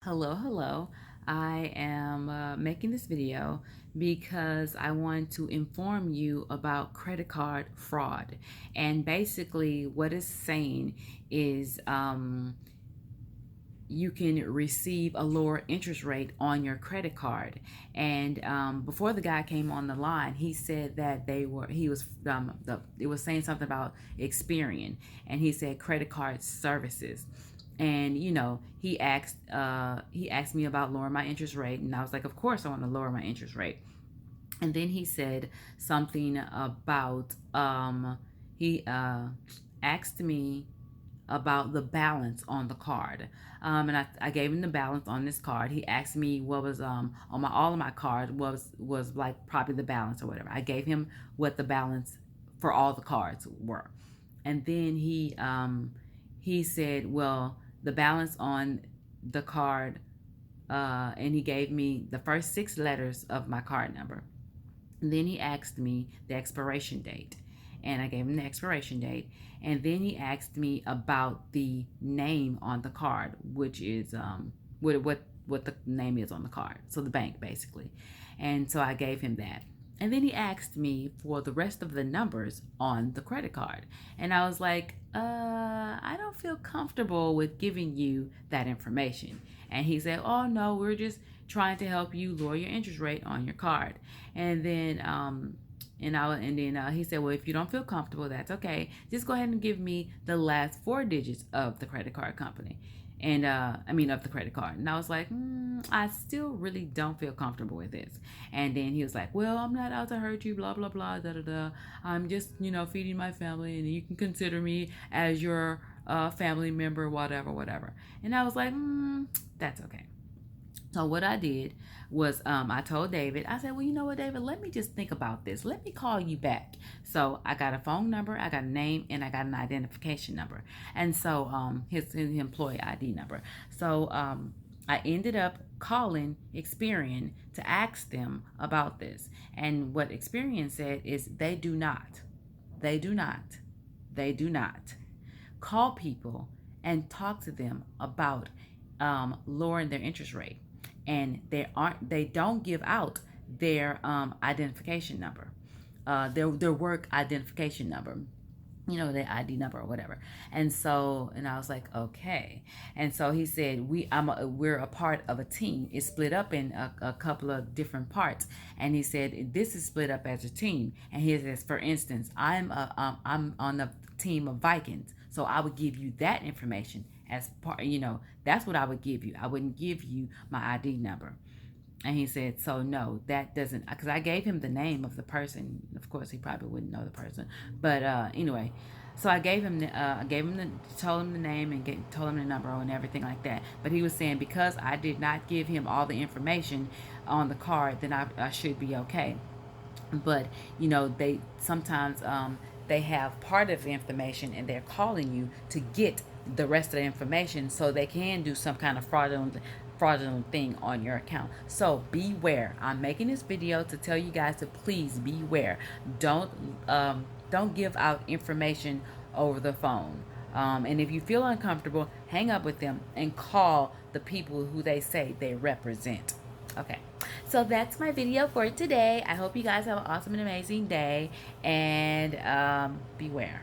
Hello. I am making this video because I want to inform you about credit card fraud. And basically, what it's saying is you can receive a lower interest rate on your credit card. And before the guy came on the line, he said that it was saying something about Experian, and he said credit card services. And he asked me about lowering my interest rate, and I was like, of course I want to lower my interest rate. And then he said something about he asked me about the balance on the card. And I gave him the balance on this card. He asked me what was on my all of my card was like probably the balance or whatever. I gave him what the balance for all the cards were. And then he said, well, the balance on the card, and he gave me the first six letters of my card number. And then he asked me the expiration date, and I gave him the expiration date. And then he asked me about the name on the card, which is what the name is on the card. So the bank basically. And so I gave him that. And then he asked me for the rest of the numbers on the credit card. And I was like, I don't feel comfortable with giving you that information. And he said, oh no, we're just trying to help you lower your interest rate on your card. And then he said, well, if you don't feel comfortable, that's okay. Just go ahead and give me the last four digits of the credit card company. And of the credit card. And I was like, I still really don't feel comfortable with this. And then he was like, well, I'm not out to hurt you, blah, blah, blah, da, da, da. I'm just, feeding my family, and you can consider me as your family member, whatever, whatever. And I was like, that's okay. So what I did was I told David, I said, well, you know what, David, let me just think about this. Let me call you back. So I got a phone number, I got a name, and I got an identification number. And so his employee ID number. So I ended up calling Experian to ask them about this. And what Experian said is they do not call people and talk to them about lowering their interest rate, and they don't give out their identification number, their work identification number, their ID number or whatever. And I was like, okay. And so he said, we're a part of a team. It's split up in a couple of different parts. And he said, this is split up as a team. And he says, for instance, I'm on the team of Vikings. So I would give you that information as part, that's what I would give you. I wouldn't give you my ID number. And he said, so no, that doesn't, because I gave him the name of the person. Of course, he probably wouldn't know the person. But anyway, so I told him the name and told him the number and everything like that. But he was saying because I did not give him all the information on the card, then I should be okay. But they sometimes they have part of the information and they're calling you to get the rest of the information so they can do some kind of fraudulent thing on your account. So beware. I'm making this video to tell you guys to please beware. Don't give out information over the phone. And if you feel uncomfortable, hang up with them and call the people who they say they represent. Okay, so that's my video for today. I hope you guys have an awesome and amazing day, and beware.